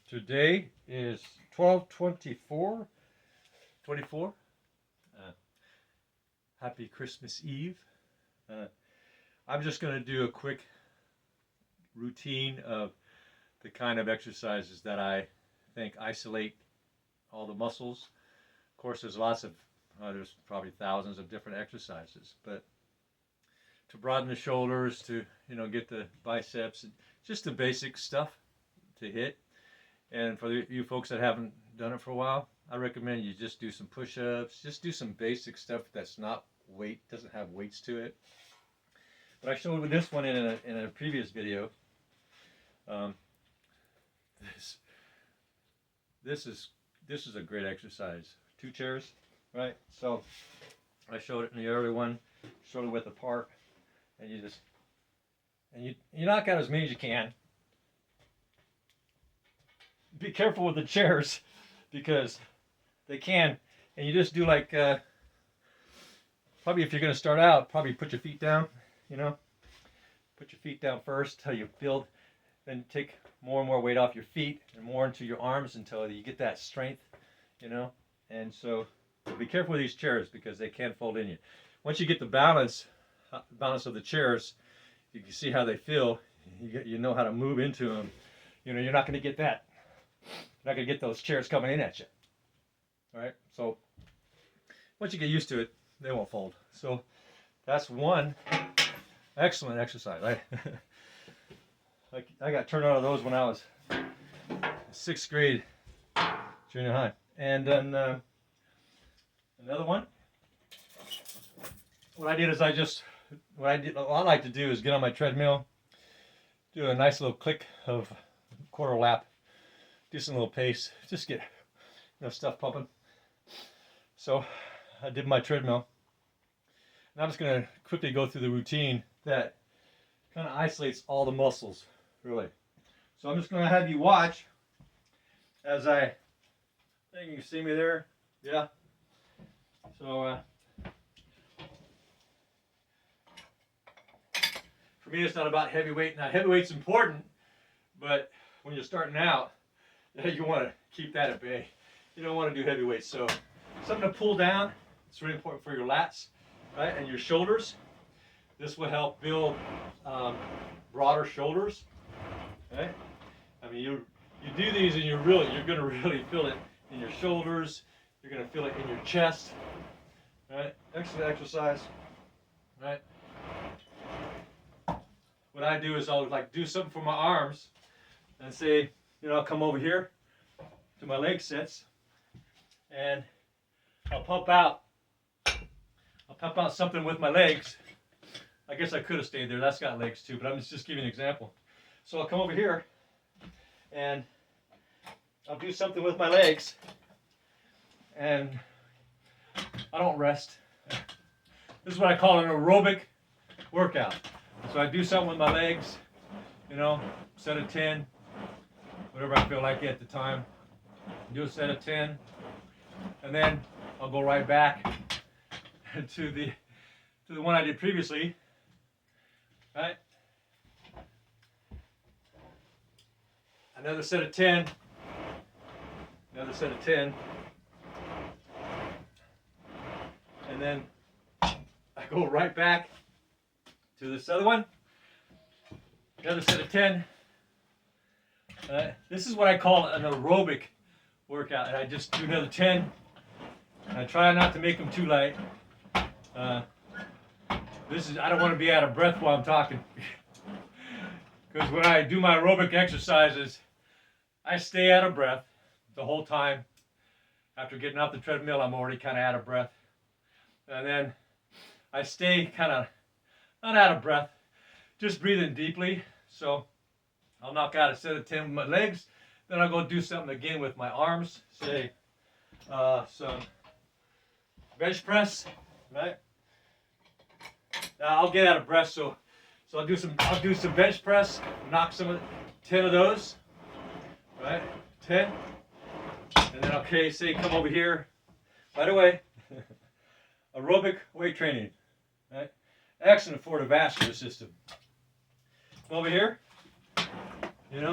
Today is 12/24/24. Happy Christmas Eve. I'm just going to do a quick routine of the kind of exercises that I think isolate all the muscles. Of course, there's probably thousands of different exercises, but to broaden the shoulders, to get the biceps, just the basic stuff to hit. And for you folks that haven't done it for a while, I recommend you just do some push-ups, just do some basic stuff that's not weight, doesn't have weights to it. But I showed with this one in a previous video. This is a great exercise. 2 chairs, right? So I showed it in the early one, showed it with apart, and you knock out as many as you can. Be careful with the chairs because they can, and you just do like probably if you're going to start out, probably put your feet down, put your feet down first till you build, then take more and more weight off your feet and more into your arms until you get that strength, and so be careful with these chairs because they can fold in you. Once you get the balance of the chairs, you can see how they feel, you know how to move into them. You're not going to get that. You're not going to get those chairs coming in at you. All right, so once you get used to it, they won't fold. So that's one excellent exercise. I got turned out of those when I was 6th grade, junior high. And then another one. What I like to do is get on my treadmill, do a nice little click of quarter lap, decent little pace, just get stuff pumping. So I did my treadmill. And I'm just going to quickly go through the routine that kind of isolates all the muscles, really. So I'm just going to have you watch as I think you can see me there. Yeah. So for me, it's not about heavy weight. Now, heavy weight's important, but when you're starting out, you want to keep that at bay. You don't want to do heavy weights. So something to pull down. It's really important for your lats, right, and your shoulders. This will help build broader shoulders, right? I mean, you do these and you're going to really feel it in your shoulders. You're going to feel it in your chest, right? Excellent exercise, right? What I do is I'll do something for my arms and say, I'll come over here to my leg sets and I'll pump out something with my legs. I guess I could have stayed there. That's got legs too, but I'm just giving an example. So I'll come over here and I'll do something with my legs and I don't rest. This is what I call an aerobic workout. So I do something with my legs, set of 10, whatever I feel like at the time. Do a set of 10, and then I'll go right back to the one I did previously, right? Another set of 10, another set of 10, and then I go right back to this other one, another set of 10. This is what I call an aerobic workout, and I just do another 10. And I try not to make them too light. I don't want to be out of breath while I'm talking. Because when I do my aerobic exercises, I stay out of breath the whole time. After getting off the treadmill, I'm already kind of out of breath. And then I stay kind of not out of breath, just breathing deeply. So I'll knock out a set of 10 with my legs. Then I'll go do something again with my arms. Say some bench press, right? Now I'll get out of breath, so I'll do some bench press. Knock 10 of those, right? 10, and then say come over here. By the way, aerobic weight training, right? Excellent for the vascular system. Come over here, 10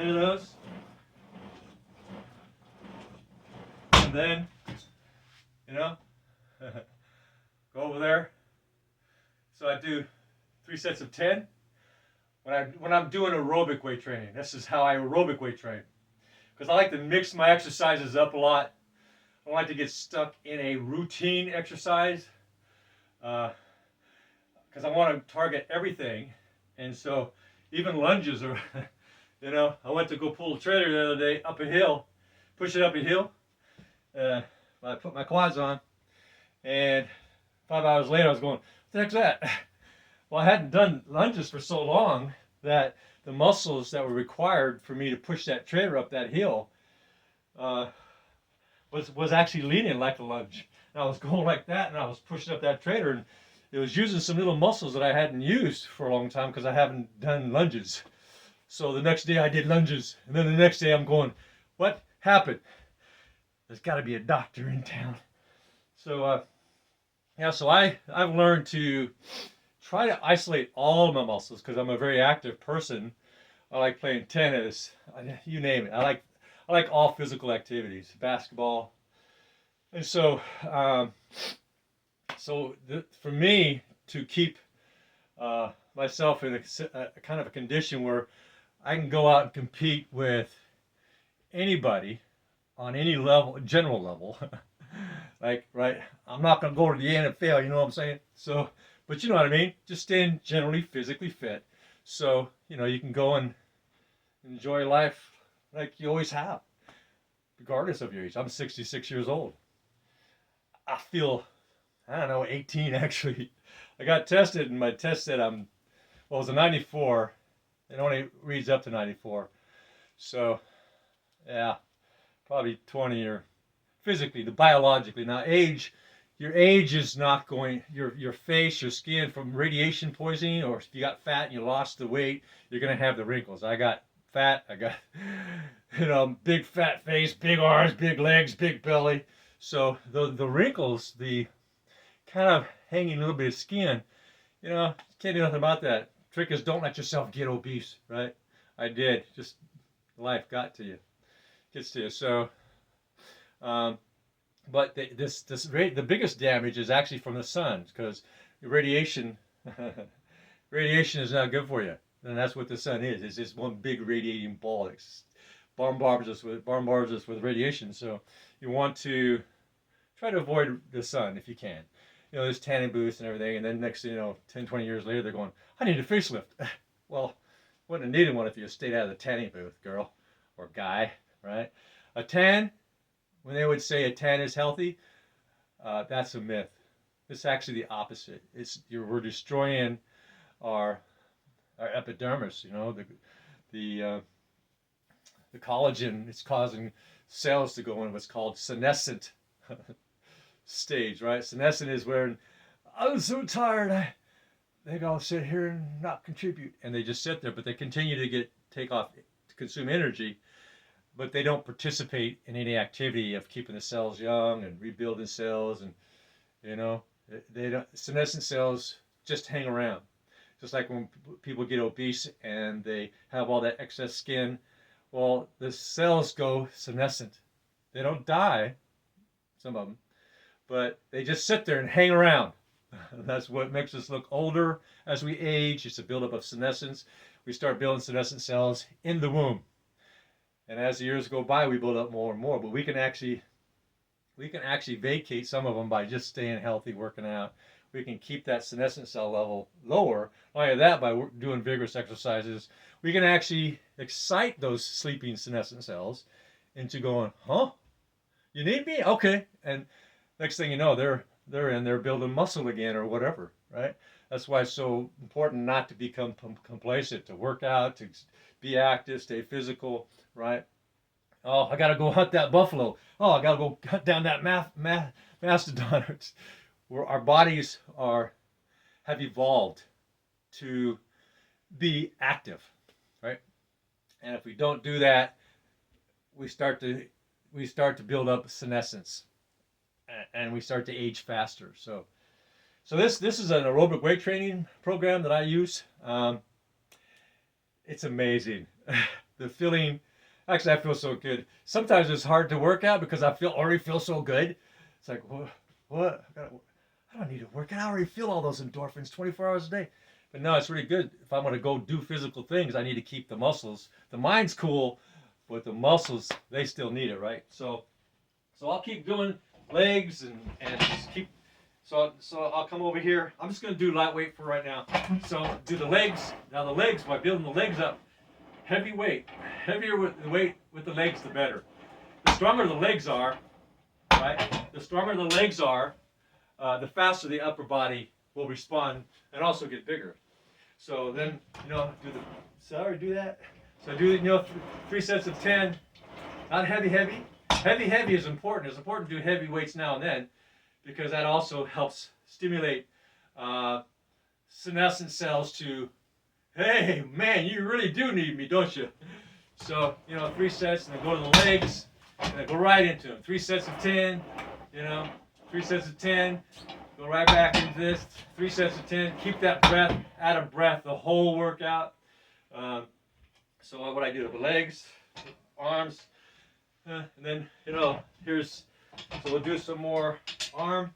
of those. and then, you know, go over there. So I do 3 sets of 10. When I'm doing aerobic weight training, this is how I aerobic weight train. Because I like to mix my exercises up a lot. I don't like to get stuck in a routine exercise. Because I want to target everything. And so even lunges are, you know, I went to go pull a trailer the other day up a hill, push it up a hill. I put my quads on, and 5 hours later I was going, what the heck's that? Well, I hadn't done lunges for so long that the muscles that were required for me to push that trailer up that hill was actually leaning like a lunge. And I was going like that, and I was pushing up that trailer, and it was using some little muscles that I hadn't used for a long time because I haven't done lunges. So the next day I did lunges, and then the next day I'm going, what happened? There's got to be a doctor in town. So yeah, so I've learned to try to isolate all of my muscles because I'm a very active person. I like playing tennis, you name it. I like all physical activities, basketball, and so for me to keep myself in a kind of a condition where I can go out and compete with anybody on any level, general level. Like, right, I'm not going to go to the NFL, you know what I'm saying? So, but you know what I mean? Just staying generally physically fit. So, you know, you can go and enjoy life like you always have, regardless of your age. I'm 66 years old. I feel, I don't know, 18 actually. I got tested, and my test said it was a 94. It only reads up to 94. So, yeah, probably 20 or physically, biologically. Now, your age is not going, your face, your skin from radiation poisoning, or if you got fat and you lost the weight, you're going to have the wrinkles. I got fat, I got, you know, big fat face, big arms, big legs, big belly. So the wrinkles, the kind of hanging a little bit of skin, you know, can't do nothing about that. Trick is don't let yourself get obese, right? I did. Just life got to you, gets to you. So, but the biggest damage is actually from the sun because radiation, radiation is not good for you, and that's what the sun is. It's just one big radiating ball. It bombards us with radiation. So you want to try to avoid the sun if you can. You know, there's tanning booths and everything, and then next thing you know, 10, 20 years later, they're going, I need a facelift. Well, wouldn't have needed one if you stayed out of the tanning booth, girl or guy, right? A tan, when they would say a tan is healthy, that's a myth. It's actually the opposite. We're destroying our epidermis. You know, the collagen. It's causing cells to go in what's called senescent stage, right? Senescent is where I'm so tired. I think I'll sit here and not contribute, and they just sit there, but they continue to to consume energy, but they don't participate in any activity of keeping the cells young and rebuilding cells, and you know, they don't. Senescent cells just hang around, just like when people get obese and they have all that excess skin. Well, the cells go senescent. They don't die, some of them, but they just sit there and hang around. That's what makes us look older as we age. It's a buildup of senescence. We start building senescent cells in the womb, and as the years go by, we build up more and more. But we can actually vacate some of them by just staying healthy, working out. We can keep that senescent cell level lower. Not only that, by doing vigorous exercises, we can actually excite those sleeping senescent cells into going, huh? You need me? Okay. And next thing you know, they're building muscle again or whatever, right? That's why it's so important not to become complacent, to work out, to be active, stay physical, right? Oh, I got to go hunt that buffalo. Oh, I got to go hunt down that mastodon. Where our bodies have evolved to be active, right? And if we don't do that, we start to build up senescence, and we start to age faster. So this is an aerobic weight training program that I use. It's amazing, the feeling Actually, I feel so good. Sometimes it's hard to work out because I already feel so good. It's like, what? I don't need to work out. I already feel all those endorphins 24 hours a day. But no, it's really good. If I'm going to go do physical things, I need to keep the muscles. The mind's cool, but the muscles, they still need it, right? So I'll keep doing legs and just keep. So I'll come over here. I'm just going to do lightweight for right now. So do the legs. Now the legs, by building the legs up, heavy weight, heavier with the weight with the legs, the better. The stronger the legs are, right? The stronger the legs are, the faster the upper body will respond and also get bigger. So then, so I already do that. So I do, 3 sets of 10, not heavy. Heavy is important. It's important to do heavy weights now and then because that also helps stimulate senescent cells to, hey, man, you really do need me, don't you? So, 3 sets, and then go to the legs, and then go right into them. 3 sets of 10, 3 sets of 10, go right back into this. 3 sets of 10, keep that breath, out of breath the whole workout. So what I do, the legs, arms, and then, so we'll do some more arm.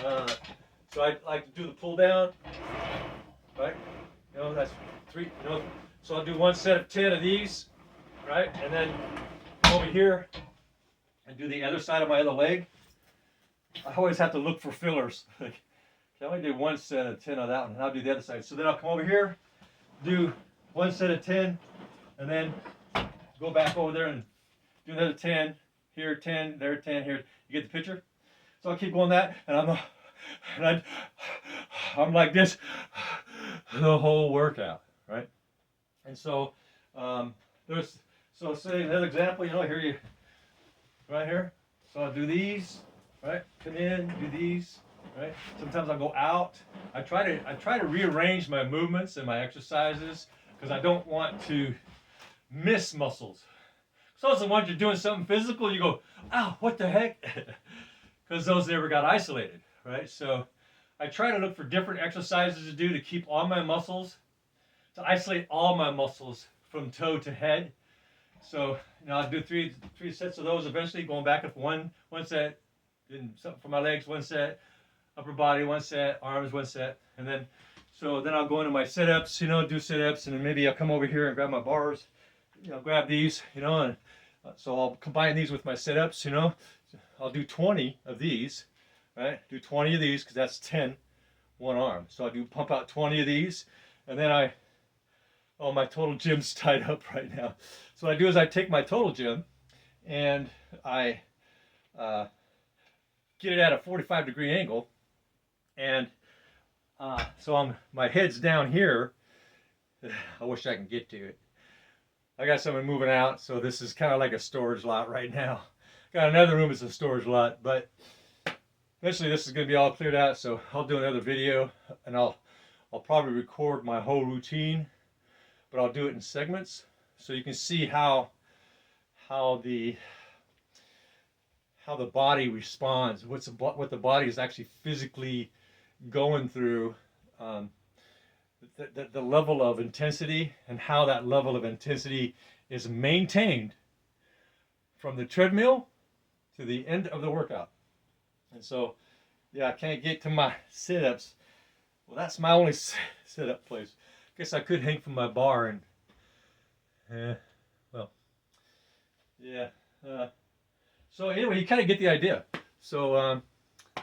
So I like to do the pull down, right? That's 3, so I'll do 1 set of 10 of these, right? And then over here and do the other side of my other leg. I always have to look for fillers. I only do 1 set of 10 of that one, and I'll do the other side. So then I'll come over here, do 1 set of 10, and then go back over there and do another 10, here 10, there 10, here. You get the picture? So I'll keep going that, and I'm like this the whole workout, right? And so so say another example, here you, right here. So I'll do these, right? Come in, do these, right? Sometimes I'll go out. I try to rearrange my movements and my exercises because I don't want to miss muscles. So once you're doing something physical, you go, ow, what the heck? Because those never got isolated, right? So I try to look for different exercises to do to keep all my muscles, to isolate all my muscles from toe to head. So I'll do three sets of those eventually, going back up one set, then something for my legs, 1 set, upper body 1 set, arms 1 set, and then I'll go into my sit-ups, do sit-ups, and then maybe I'll come over here and grab my bars, grab these, and so I'll combine these with my sit-ups, I'll do 20 of these, right? Do 20 of these because that's 10, 1 arm. So I do pump out 20 of these, and then my total gym's tied up right now. So what I do is I take my total gym and I get it at a 45-degree angle, and so my head's down here. I wish I can get to it. I got someone moving out, so this is kind of like a storage lot right now. Got another room as a storage lot, but eventually this is going to be all cleared out, so I'll do another video, and I'll probably record my whole routine, but I'll do it in segments so you can see how the body responds, what the body is actually physically going through, the level of intensity, and how that level of intensity is maintained from the treadmill to the end of the workout. And so, I can't get to my sit-ups. Well, that's my only sit-up place. Guess I could hang from my bar and, so anyway, you kind of get the idea. So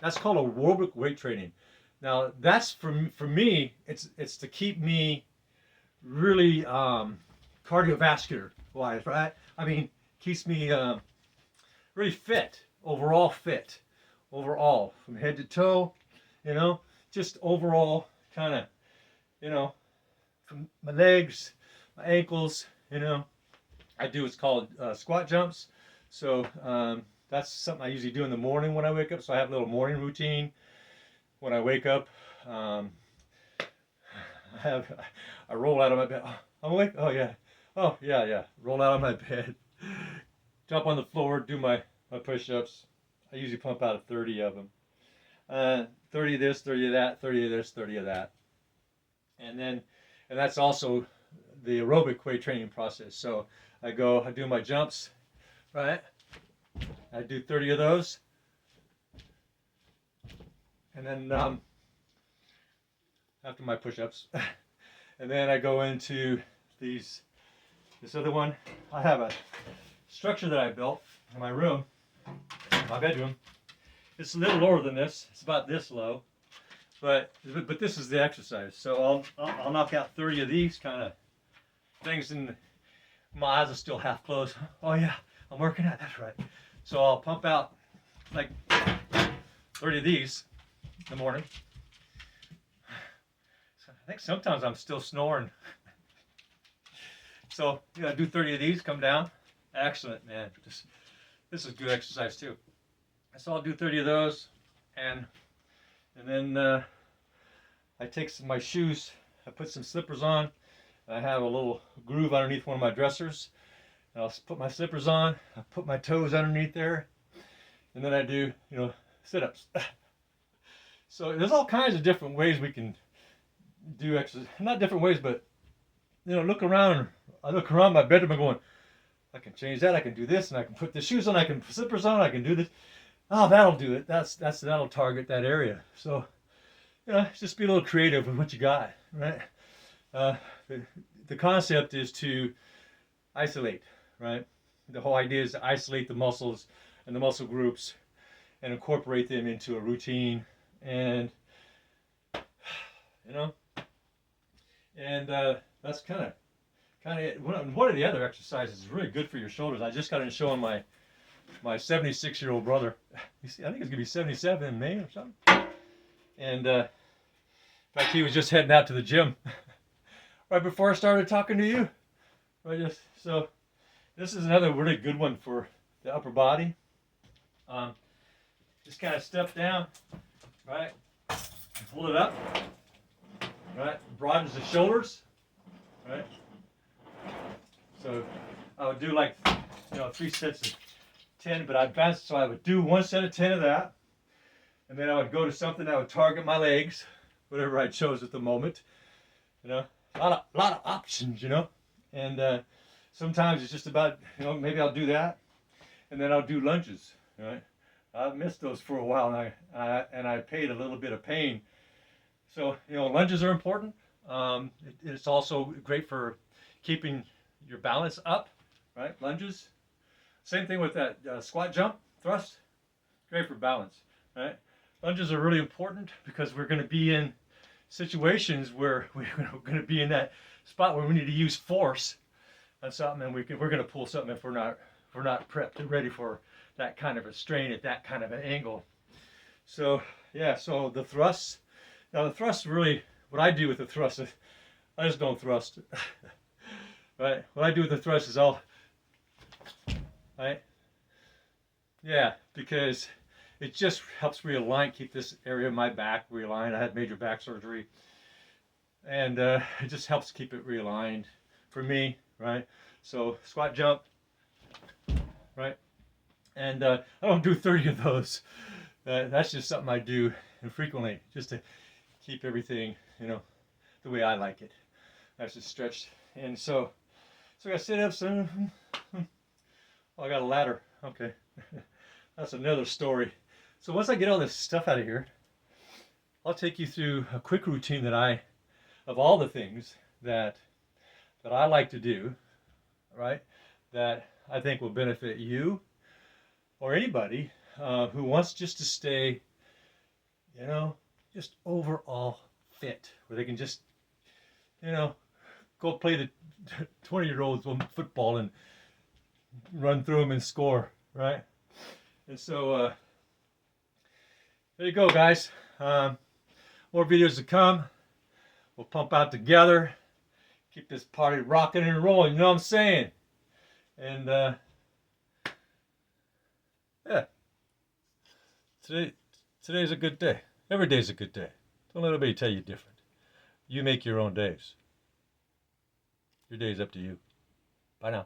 that's called aerobic weight training. Now that's for me. It's to keep me really cardiovascular wise, right? I mean, keeps me really fit, overall from head to toe. Just overall kind of, from my legs, my ankles. I do what's called squat jumps. So that's something I usually do in the morning when I wake up. So I have a little morning routine. When I wake up, I roll out of my bed. Oh, I'm awake? Oh yeah. Oh yeah. Roll out of my bed, jump on the floor, do my push-ups. I usually pump out 30 of them. 30 of this, 30 of that, 30 of this, 30 of that. And that's also the aerobic weight training process. So I do my jumps, right? I do 30 of those, and then after my push-ups, and then I go into this other one. I have a structure that I built in my room, my bedroom. It's a little lower than this. It's about this low, but this is the exercise. So I'll knock out 30 of these kind of things, and my eyes are still half closed. Oh yeah, I'm working out. That's right. So I'll pump out like 30 of these in the morning. So I think sometimes I'm still snoring. So I do 30 of these. Come down. Excellent, man. This is good exercise too. So I'll do 30 of those, and then I take my shoes. I put some slippers on. I have a little groove underneath one of my dressers. And I'll put my slippers on. I put my toes underneath there, and then I do sit-ups. So there's all kinds of different ways we can do exercise. Not different ways, but look around. I look around my bedroom and going, I can change that. I can do this, and I can put the shoes on. I can put slippers on. I can do this. Oh, that'll do it. That'll target that area. So just be a little creative with what you got, right? The concept is to isolate, right? The whole idea is to isolate the muscles and the muscle groups and incorporate them into a routine, and that's kind of it. One of the other exercises is really good for your shoulders. I just got in showing my 76-year-old brother. I think he's gonna be 77 in May or something. And in fact, he was just heading out to the gym right before I started talking to you. So this is another really good one for the upper body. Just kind of step down, right? Pull it up, right? Broadens the shoulders, right? So I would do like 3 sets of 10, but I advanced, so I would do 1 set of 10 of that, and then I would go to something that would target my legs, whatever I chose at the moment. A lot of options, and sometimes it's just about maybe I'll do that, and then I'll do lunges. Right? I've missed those for a while, and I paid a little bit of pain. So lunges are important. It's also great for keeping your balance up, right? Lunges. Same thing with that squat jump thrust. Great for balance, right? Lunges are really important because we're going to be in situations where we're going to be in that spot where we need to use force on something, and we're going to pull something if we're not prepped and ready for that kind of a strain at that kind of an angle. So yeah, so the thrusts. Now the thrusts really, what I do with the thrust is I just don't thrust. Right? What I do with the thrust is right? Yeah, because it just helps realign, keep this area of my back realigned. I had major back surgery, and it just helps keep it realigned for me, right? So squat jump, right? And I don't do 30 of those. That's just something I do infrequently, just to keep everything, the way I like it. That's just stretched, and so I got sit-ups. Oh, I got a ladder. Okay. That's another story. So once I get all this stuff out of here, I'll take you through a quick routine of all the things that I like to do, right? That I think will benefit you or anybody who wants just to stay, just overall fit, where they can just, go play the 20-year-olds football and run through them and score, right? And so there you go, guys. More videos to come. We'll pump out together, keep this party rocking and rolling, you know what I'm saying? And yeah, today's a good day. Every day's a good day. Don't let anybody tell you different. You make your own days. Your day's up to you. Bye now.